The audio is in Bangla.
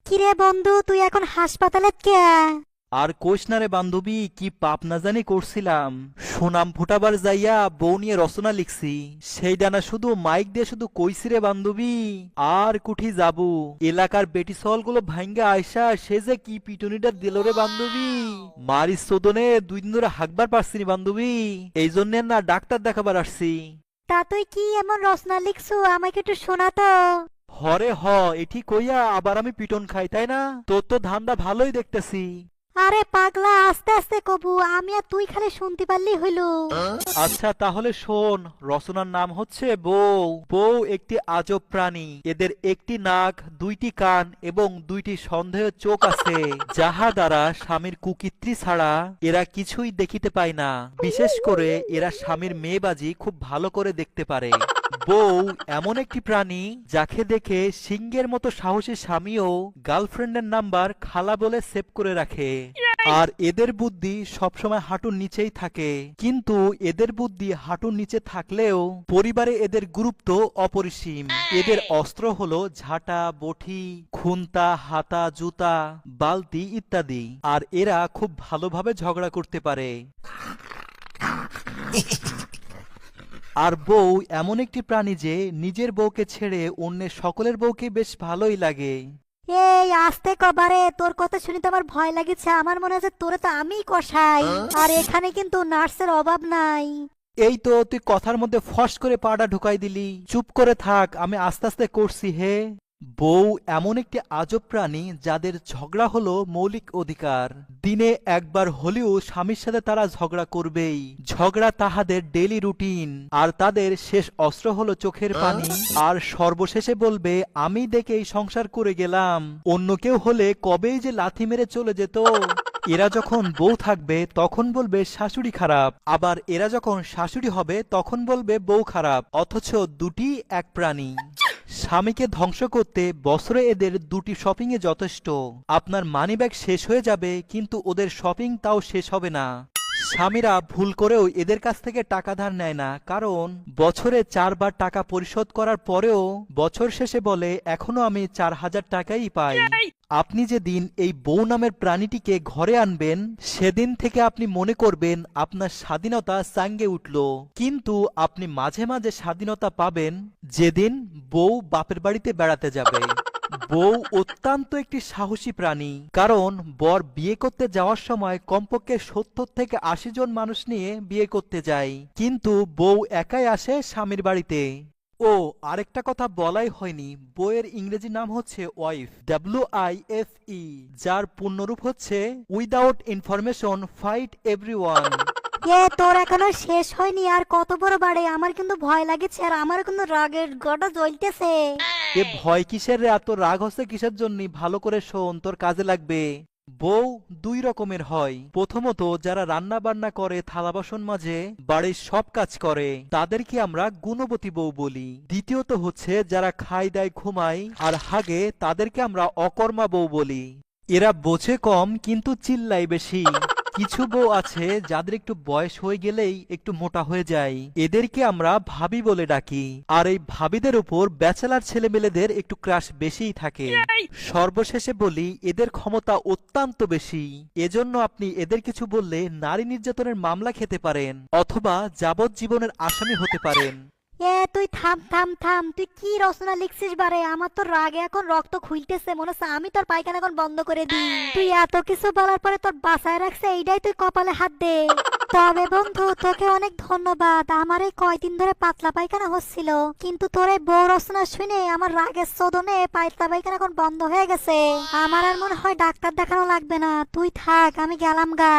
কিরে বন্ধু, তুই এখন হাসপাতালে কে? আর কোষ না রে বান্ধবী, কি পাপ না জানি করছিলাম। সুনাম ফুটাবার যাইয়া বউ নিয়ে রচনা লিখছি, সেই ডানা শুধু মাইক দিয়ে শুধু কইছি রে বান্ধবী, আর কুঠি যাবো। এলাকার বেটি সল গুলো ভাঙ্গা আয়সা সে যে কি পিটুনিটা দিল রে বান্ধবী। মারি সোদনে 2 দিন ধরে হাঁকবার পারছিনি বান্ধবী, এই জন্য না ডাক্তার দেখাবার আসছি। তা তুই কি এমন রচনা লিখছু, আমাকে একটু শোনা তো। হরে হ, এটি কইয়া আবার আমি পিটন খাই তাই না? তোর তো ধান্দা ভালোই দেখতেছি। আরে পাগলা, আস্তে আস্তে কবু, আমি আর তুই খালি শুনতে পারলি হইল। আচ্ছা তাহলে শোন, রচনার নাম হচ্ছে বউ। বউ একটি আজব প্রাণী, এদের একটি নাক, 2টি কান এবং 2টি সন্দেহ চোখ আছে, যাহা দ্বারা স্বামীর কুকীর্তি ছাড়া এরা কিছুই দেখিতে পায় না। বিশেষ করে এরা স্বামীর মেয়েবাজি খুব ভালো করে দেখতে পারে। বউ এমন একটি প্রাণী যাকে দেখে সিংহের মতো সাহসী স্বামীও গার্লফ্রেন্ডের নাম্বার খালা বলে সেভ করে রাখে। আর এদের বুদ্ধি সবসময় হাঁটুর নিচেই থাকে, কিন্তু এদের বুদ্ধি হাঁটুর নিচে থাকলেও পরিবারে এদের গুরুত্ব অপরিসীম। এদের অস্ত্র হলো ঝাঁটা, বটি, খুন্তা, হাতা, জুতা, বালতি ইত্যাদি। আর এরা খুব ভালোভাবে ঝগড়া করতে পারে। আর বউ এমন একটি প্রাণী যে নিজের বউকে ছেড়ে অন্যের সকলের বউকে বেশ ভালোই লাগে। এই আস্তে কবারে, তোর কথা শুনে তো আমার ভয় লাগছে। আমার মনে হচ্ছে তোরে তো আমিই কষাই। আর এখানে কিন্তু নার্সের অভাব নাই। এই তো তুই কথার মধ্যে ফস করে পাটা ঢুকাই দিলি, চুপ করে থাক, আমি আস্তে আস্তে করছি হে। বউ এমন একটি আজব প্রাণী যাদের ঝগড়া হলো মৌলিক অধিকার। দিনে একবার হলেও স্বামীর সাথে তারা ঝগড়া করবেই, ঝগড়া তাহাদের ডেইলি রুটিন। আর তাদের শেষ অস্ত্র হলো চোখের পানি। আর সর্বশেষে বলবে আমি দেখেই সংসার করে গেলাম, অন্য কেউ হলে কবেই যে লাথি মেরে চলে যেত। এরা যখন বউ থাকবে তখন বলবে শাশুড়ি খারাপ, আবার এরা যখন শাশুড়ি হবে তখন বলবে বউ খারাপ, অথচ দুটি এক প্রাণী। স্বামীকে ধ্বংস করতে বছরে এদের 2টি শপিং এ যথেষ্ট। আপনার মানিব্যাগ শেষ হয়ে যাবে কিন্তু ওদের শপিং তাও শেষ হবে না। স্বামীরা ভুল করেও এদের কাছ থেকে টাকা ধার নেয় না, কারণ বছরে 4বার টাকা পরিশোধ করার পরেও বছর শেষে বলে এখনো আমি 4000 টাকাই পাই। আপনি যেদিন এই বউ নামের প্রাণীটিকে ঘরে আনবেন সেদিন থেকে আপনি মনে করবেন আপনার স্বাধীনতা চাঙ্গে উঠল। কিন্তু আপনি মাঝে মাঝে স্বাধীনতা পাবেন যেদিন বউ বাপের বাড়িতে বেড়াতে যাবে। বউ অত্যন্ত একটি সাহসী প্রাণী, কারণ বর বিয়ে করতে যাওয়ার সময় কমপক্ষে 70 থেকে 80 জন মানুষ নিয়ে বিয়ে করতে যায়, কিন্তু বউ একাই আসে স্বামীর বাড়িতে। ও আরেকটা কথা বলাই হয়নি, বইয়ের ইংরেজি নাম হচ্ছে ওয়াইফ, WIFE, যার পূর্ণরূপ হচ্ছে উইদাউট ইনফরমেশন ফাইট এভরিওয়ান। তোর এখনো শেষ হয়নি, আর কত বড় বাড়ে। আমার কিন্তু ভয় লাগছে, আর আমার কিন্তু রাগের গড়া জ্বলতেছে। এ ভয় কিসের রে? এত রাগ হচ্ছে কিসের জন্য? ভালো করে শোন, তোর কাজে লাগবে। বউ 2 রকমের হয়। প্রথমত যারা রান্না বান্না করে, থালা বাসন মাজে, বাড়ির সব কাজ করে, তাদেরকে আমরা গুণবতী বউ বলি। দ্বিতীয়ত হচ্ছে যারা খায় দায় ঘুমায় আর হাগে, তাদেরকে আমরা অকর্মা বউ বলি। এরা বোঝে কম কিন্তু চিল্লাই বেশি। কিছু বউ আছে যাদের একটু বয়স হয়ে গেলেই একটু মোটা হয়ে যায়, এদেরকে আমরা ভাবি বলে ডাকি। আর এই ভাবিদের উপর ব্যাচেলার ছেলেমেয়েদের একটু ক্রাশ বেশিই থাকে। সর্বশেষে বলি এদের ক্ষমতা অত্যন্ত বেশি, এজন্য আপনি এদের কিছু বললে নারী নির্যাতনের মামলা খেতে পারেন অথবা যাবজ্জীবনের আসামি হতে পারেন। তুই থাম থাম থাম, তুই কি রচনা লিখছিস বারে? আমার তো রাগে এখন রক্ত খুলতেছে, মনে হচ্ছে আমি তোর পায়খানা এখন বন্ধ করে দিই। তুই এত কিছু বলার পরে তোর বাসায় রাখছে, এইটাই তুই কপালে হাত দে। তবে বন্ধু, তোকে অনেক ধন্যবাদ। আমার এই কয়দিন ধরে পাতলা পায়খানা হচ্ছিল, কিন্তু তোর এই বউ রচনা শুনে আমার রাগের শোধনে পাতলা পায়খানা এখন বন্ধ হয়ে গেছে। আমার আর মনে হয় ডাক্তার দেখানো লাগবে না, তুই থাক, আমি গেলাম গা।